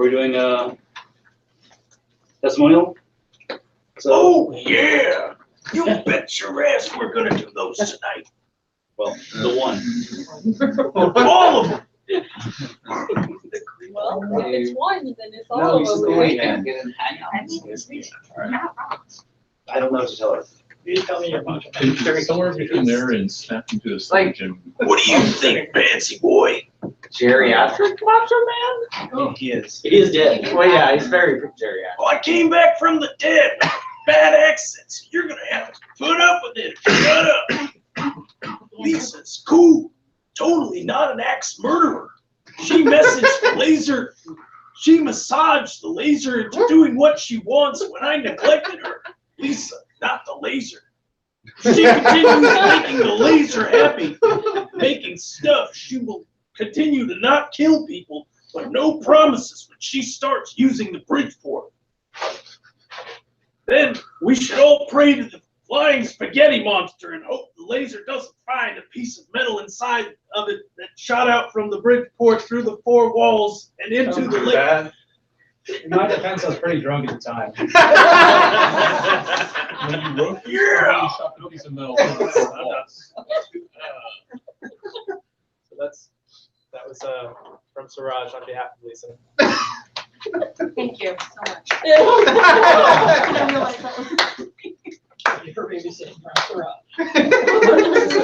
we doing a testimonial? So, Oh yeah! You bet your ass we're gonna do those tonight. well, the one. All of them. Well, if it's one, then it's all No, of he's them. going to get in I hangouts. mean, you're not wrong. I don't know what to tell her. You tell me your bunch of. Somewhere between there and snapping to the stage and. What do you think, fancy boy? Geriatric Macho Man? Oh, he is. He is dead. Well, yeah, he's very geriatric. Oh, I came back from the dead. Bad accents. You're gonna have to put up with it. Shut up. Lisa's cool. Totally not an axe murderer. She messaged the laser. She massaged the laser into doing what she wants when I neglected her. Lisa, not the laser. She continues making the laser happy, making stuff. She will continue to not kill people, but no promises when she starts using the Bridgeport. Then we should all pray to the flying spaghetti monster and hope the laser doesn't find a piece of metal inside of it that shot out from the Bridgeport through the 4 walls and into the lake. In my defense, I was pretty drunk at the time. When you wrote this, Yeah. you shot a piece of metal. So that was from Suraj on behalf of Lisa. Thank you so much. You're babysitting for Suraj.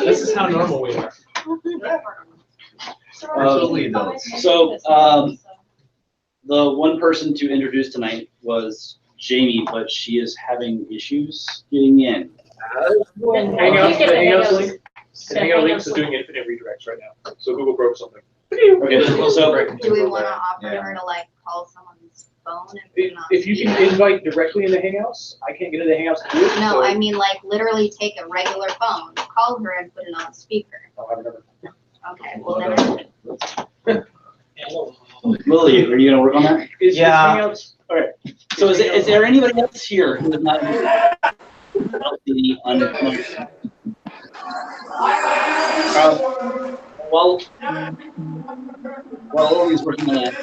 This is how normal we are. So, the one person to introduce tonight was Jamie, but she is having issues getting in. Hangouts link. Hangout links is doing infinite redirects right now. So Google broke something. Okay, so Do we want to offer her to like call someone's phone and put it on If you can speaker? invite directly into Hangouts, I can't get into Hangouts to do it. No, so I mean like literally take a regular phone, call her and put it on speaker. I'll have another. Okay, well then. Lily, are you gonna work on that? Is Hangouts? All right. So is there anybody else here who is not the while Lily's working on that,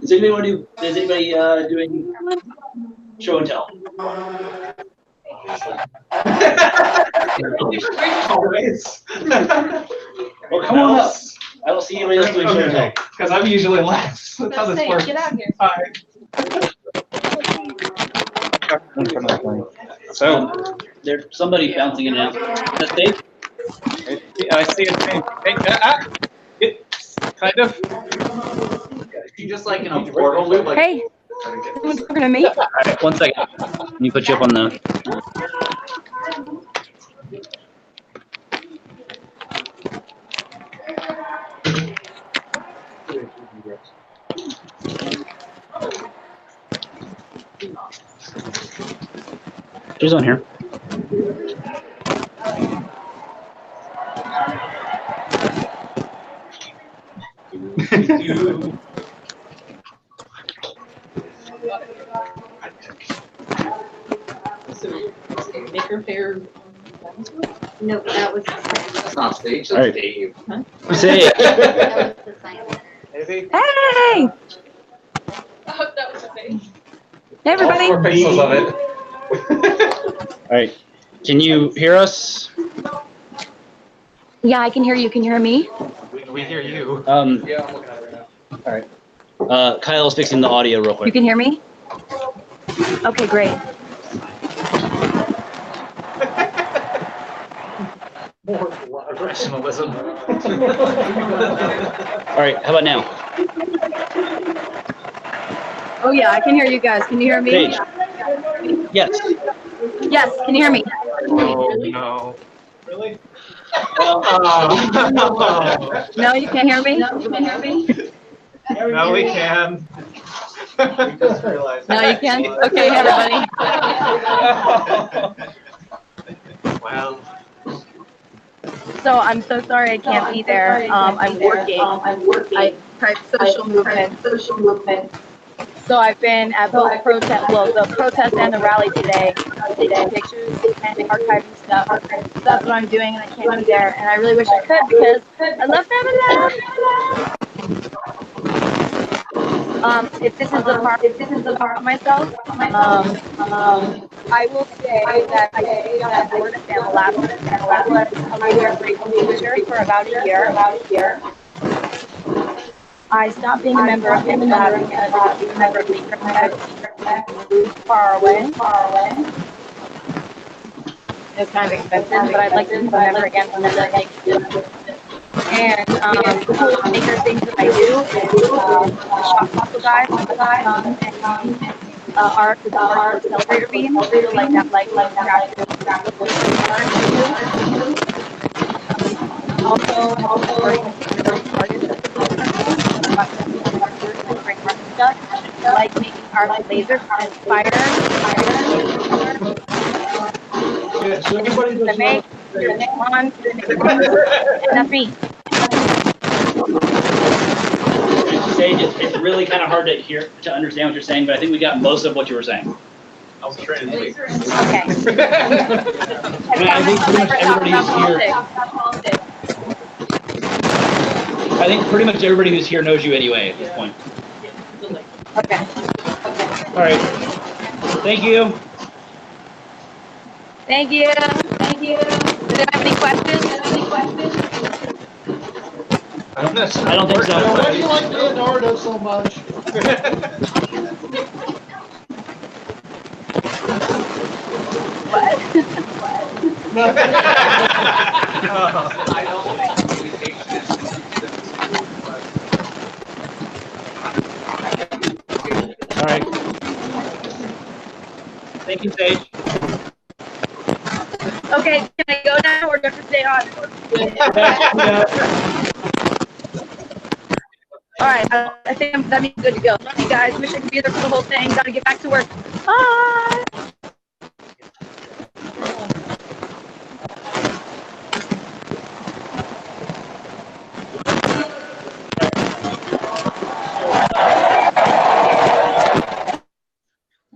is anybody doing show and tell? Always. Well, come on up. I don't see anybody else doing show and tell. Because I'm usually last. That's how this works. Get out here. So, There's somebody bouncing in and out. That's Dave? I see it. Hey, Kind of. You just like in a portal loop, like. Hey, someone's talking to me? All right, 1 second. Let me put you up on the. She's on here. So, Maker Fair. No, that was. That's not stage, All that's right. Dave. Say it. That was the science center. Maybe? Hey! That was the thing. Hey, everybody. More pixels of it. All right. Can you hear us? Yeah, I can hear you. Can you hear me? We hear you. Yeah, I'm looking at it right now. All right. Kyle's fixing the audio real You quick. can hear me? Okay, great. More professionalism. All right. How about now? Oh, yeah, I can hear you guys. Can you hear me? Paige. Yes. Yes, can you hear me? Oh, no. Really? No, you can't hear me? No, you can't hear me? No, we can. We just realized. No, you can't? Okay, hey, everybody. Well. So I'm so sorry I can't be there. I'm working. I type social movement. So I've been at both protest, well, the protest and the rally today, taking pictures and archiving stuff. So that's what I'm doing, and I can't be there. And I really wish I could because I love FamiLAB. If this is the part of myself, I will say that I stayed on board at FamiLAB. I was a really grateful teacher for about a year. I stopped being a member of FamiLAB because I became a member of Maker far away. It was kind of expensive, but I'd like to become a member again when that makes sense. And the cool Maker things that I do is the shop fossil guys and art, the celebrator beam, like that, like also like making art with laser and fire. Yeah, so everybody The does make, and that's me. Sage, it's really kind of hard to understand what you're saying, but I think we got most of what you were saying. I'll translate. Okay. I think pretty much everybody who's here. I think pretty much everybody who's here knows you anyway at this point. Okay. All right. Thank you. Thank you. Thank you. Do they have any questions? I don't think so. Why do you like Leonardo so much? I don't like communication. All right. Thank you, Sage. Okay, can I go now or do I have to stay on? All right, I think that means good to go. Love you guys. Wish I could be there for the whole thing. Gotta get back to work. Bye.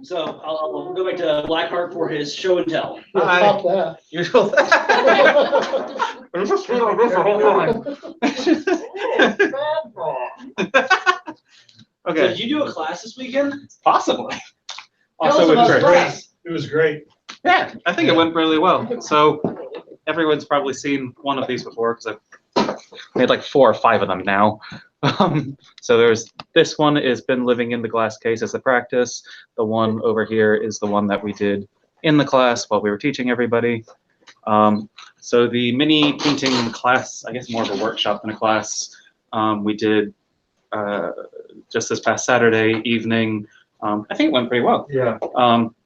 So I'll go back to Blackheart for his show and tell. Stop that. Usual. So Okay, did you do a class this weekend? possibly. Tell us Also, about with the Chris. class. It was great. Yeah, I think it went really well. So everyone's probably seen one of these before because I've made like 4 or 5 of them now. So there's this one has been living in the glass case as a practice. The one over here is the one that we did in the class while we were teaching everybody. So the mini painting class, I guess more of a workshop than a class, We did just this past Saturday evening. I think it went pretty well. Yeah.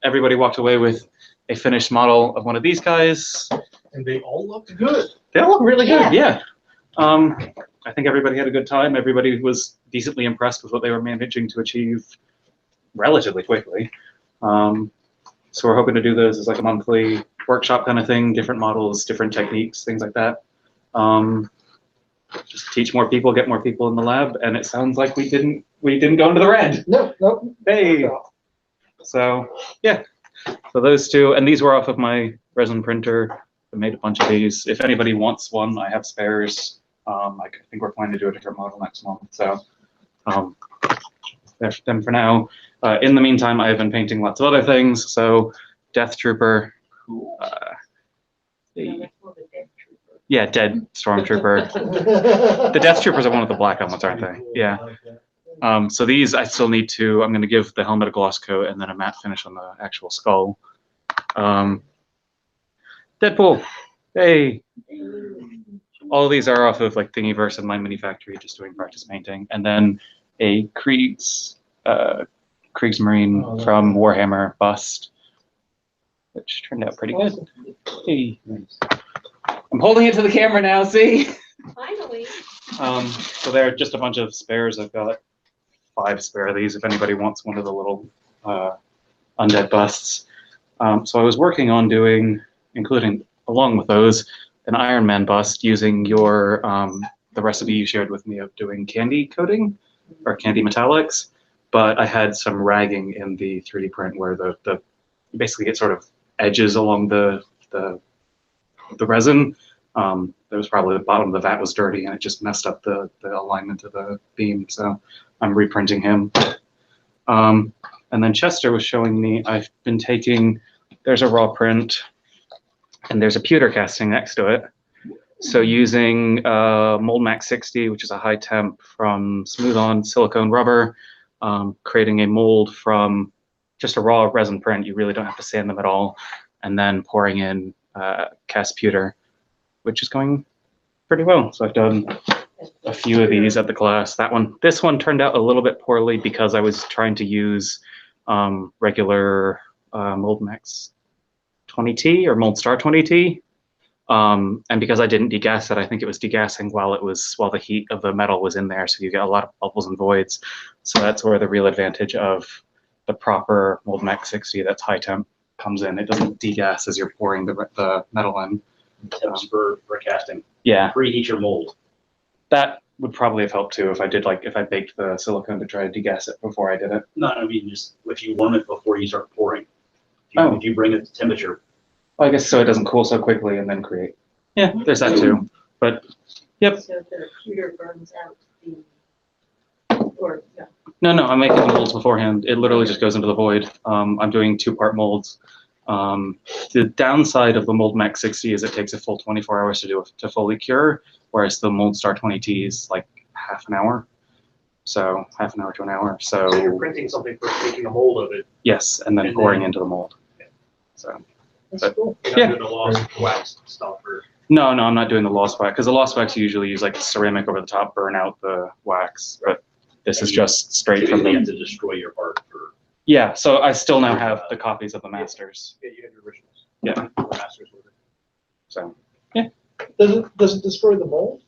Everybody walked away with a finished model of one of these guys. And they all looked good. They all look really good, yeah. I think everybody had a good time. Everybody was decently impressed with what they were managing to achieve relatively quickly. So we're hoping to do those as like a monthly workshop kind of thing, different models, different techniques, things like that. Just teach more people, get more people in the lab, and it sounds like we didn't go into the red. No, no. Hey. So yeah, so those two, and these were off of my resin printer. I made a bunch of these. If anybody wants one, I have spares. I think we're planning to do a different model next month. So there's them for now. In the meantime, I've been painting lots of other things. So Death Trooper. Yeah, dead Stormtrooper. The Death Troopers are one of the black helmets, aren't they? Yeah. So these I still need to, I'm going to give the helmet a gloss coat and then a matte finish on the actual skull. Deadpool. Hey. All of these are off of like Thingiverse and My Mini Factory, just doing practice painting. And then a Kriegsmarine from Warhammer bust, which turned out pretty good. Hey. I'm holding it to the camera now, see? Finally. So there are just a bunch of spares. I've got 5 spare of these if anybody wants one of the little undead busts. So I was working on doing, including along with those, an Iron Man bust using your the recipe you shared with me of doing candy coating or candy metallics, but I had some ragging in the 3D print where the you basically get sort of edges along the resin. There was probably the bottom of the vat was dirty and it just messed up the alignment of the beam. So I'm reprinting him. And then Chester was showing me, I've been taking, there's a raw print and there's a pewter casting next to it. So using Mold Max 60, which is a high temp from Smooth On silicone rubber, creating a mold from just a raw resin print. You really don't have to sand them at all. And then pouring in cast pewter, which is going pretty well. So I've done a few of these at the class. This one turned out a little bit poorly because I was trying to use regular Mold Max 20T or Mold Star 20T. And because I didn't degas it, I think it was degassing while the heat of the metal was in there. So you get a lot of bubbles and voids. So that's where the real advantage of the proper Mold Max 60 that's high temp comes in. It doesn't degas as you're pouring the metal in. Temps for casting. Yeah. Preheat your mold. That would probably have helped too if I did if I baked the silicone to try to degas it before I did it. No, I mean just if you warm it before you start pouring. If you bring it to temperature. Well, I guess so it doesn't cool so quickly and then create. Yeah, there's that too. But yep. So the pewter burns out the, or, yeah. No, I'm making the molds beforehand. It literally just goes into the void. I'm doing 2-part molds. The downside of the Mold Max 60 is it takes a full 24 hours to fully cure, whereas the Mold Star 20T is like half an hour. So half an hour to an hour. So you're printing something first, making a mold of it. Yes, and then pouring into the mold. So that's cool. You're not doing the lost wax stuff or. No, I'm not doing the lost wax because the lost wax you usually use like ceramic over the top, burn out the wax. But this is just straight from the. You have to destroy your art for. Yeah, so I still now have the copies of the masters. Yeah, you have your originals. Yeah. The masters with it. So yeah. Does it destroy the mold?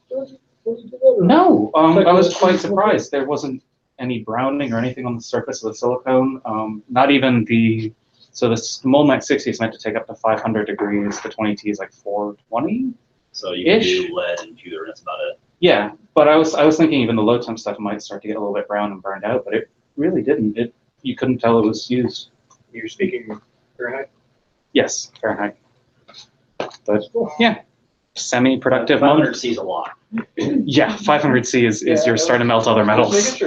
No, I was quite surprised. There wasn't any browning or anything on the surface of the silicone. Not even the. So the Mold Max 60 is meant to take up to 500 degrees. The 20T is like 420. So you can do lead and pewter, and that's about it. Yeah, but I was thinking even the low temp stuff might start to get a little bit brown and burned out, but it really didn't. You couldn't tell it was used. You're speaking Fahrenheit? Yes, Fahrenheit. But yeah, semi-productive. 500 C is a lot. Yeah, 500 C is you're starting to melt other metals.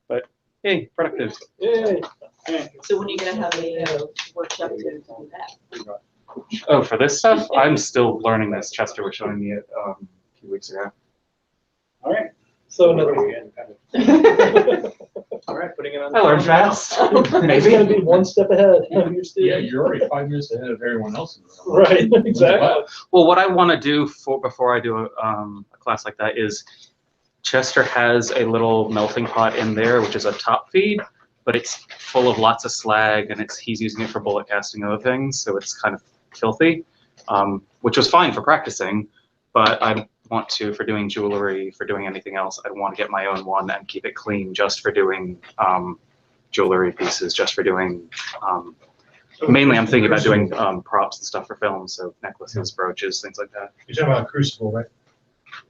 But hey, productive. Yay. So when are you gonna have a workshop to do that? Oh, for this stuff, I'm still learning this. Chester was showing me it a few weeks ago. All right. So another All right, putting it on. I learned fast. Maybe gotta be one step ahead. of your Yeah, student. you're already 5 minutes ahead of everyone else. in the room. Right, exactly. Well, what I want to do before I do a class like that is Chester has a little melting pot in there, which is a top feed, but it's full of lots of slag, and he's using it for bullet casting and other things, so it's kind of filthy, which was fine for practicing, but I want to, for doing jewelry, for doing anything else, I want to get my own one and keep it clean just for doing jewelry pieces, just for doing, mainly I'm thinking about doing props and stuff for film, so necklaces, brooches, things like that. You're talking about a crucible, right?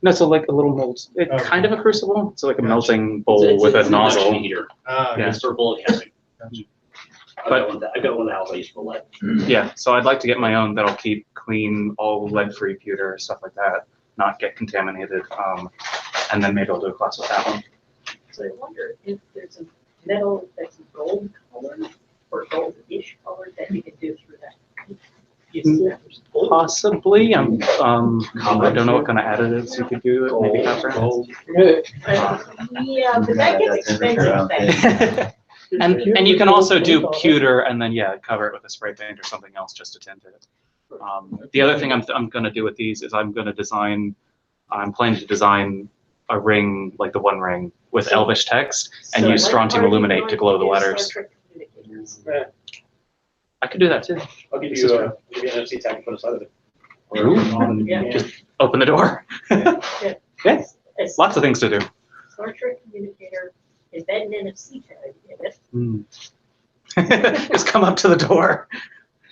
No, so like a little mold, it's kind of a crucible, so like a melting bowl It's with a it's an nozzle. induction heater. Yeah. It's for bullet casting. But- I've got one that I use for lead. Yeah, so I'd like to get my own that'll keep clean, all lead-free pewter, stuff like that, not get contaminated, and then maybe I'll do a class with that one. So I wonder if there's a metal that's gold colored or gold-ish colored that you can do through that. Possibly, I don't know what kind of additives you could do, maybe copper. Yeah, but that gets expensive then. And you can also do pewter and then, yeah, cover it with a spray paint or something else just to tint it. The other thing I'm gonna do with these is I'm planning to design a ring, like the One Ring, with Elvish text and use strontium illuminate to glow the letters. I could do that too. I'll give you an NFC tag to put aside of it. Just open the door. Yeah, lots of things to do. Star Trek communicator, embed an NFC tag in it. Just come up to the door.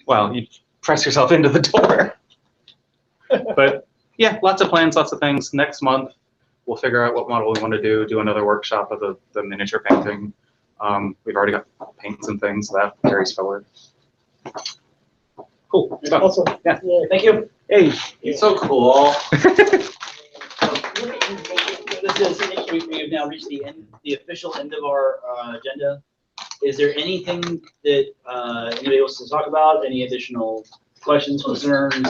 Well, you press yourself into the door. But yeah, lots of plans, lots of things. Next month, we'll figure out what model we want to do another workshop of the miniature painting. We've already got paints and things, so that carries forward. Cool. So, Awesome. yeah. Thank you. Hey. So cool. We have now reached the official end of our agenda. Is there anything that anybody wants to talk about? Any additional questions, concerns?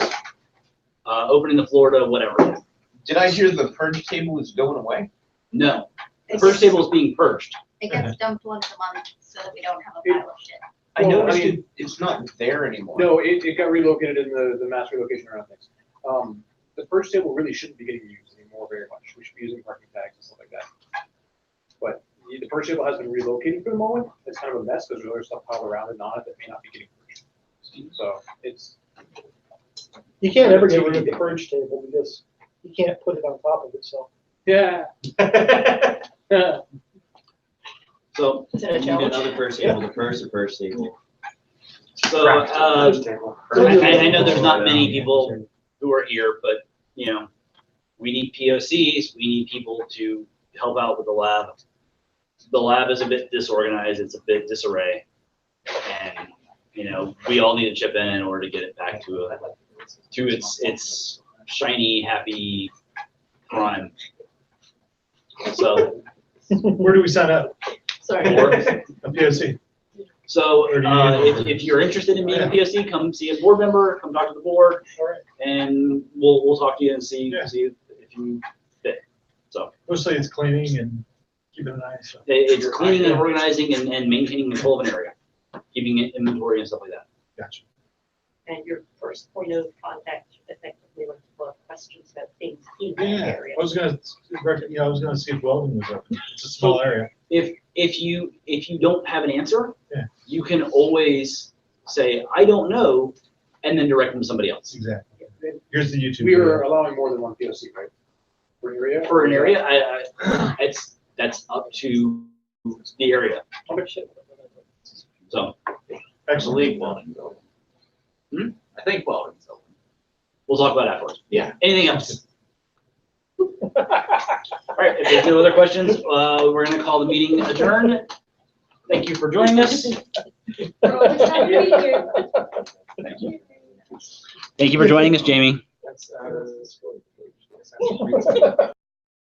Opening the floor to whatever. Did I hear the purge table is going away? No. The first table is being purged. It gets dumped once a month so that we don't have a pile of shit. I Well, noticed I mean- it's not there anymore. No, it got relocated in the mass relocation around things. The purge table really shouldn't be getting used anymore very much. We should be using parking tags and stuff like that. But the purge table has been relocated for the moment. It's kind of a mess because there's other stuff piled around and on it that may not be getting purged. So it's. You can't ever get rid of the purge table because you can't put it on top of itself. Yeah. So Is that a we need challenge? another first table, the first table. So Craft table. I know there's not many people who are here, but you know, we need POCs, we need people to help out with the lab. The lab is a bit disorganized, it's a bit disarray. And, you know, we all need to chip in order to get it back to its shiny, happy prime. So, Where do we sign up? Sorry. A POC. so if you're interested in being a POC, come see a board member, come talk to the board, and we'll talk to you and see if you fit. So Mostly it's cleaning and keeping an eye. So. it's cleaning and organizing and maintaining control of an area, keeping it inventory and stuff like that. Gotcha. And your first point of contact effectively when people have questions about things in that Yeah, area. I was gonna see if welding was open. It's a small area. If you don't have an answer, Yeah. you can always say, I don't know, and then direct them to somebody else. Exactly. Here's the YouTube. We are video. allowing more than one POC, right? For an area? For an area, that's up to the area. How much shit? So Excellent. I think welding's open. we'll talk about it afterwards. Yeah. Anything else? All right, if there's no other questions, we're gonna call the meeting adjourned. Thank you for joining us. Thank you for joining us, Jamie. That's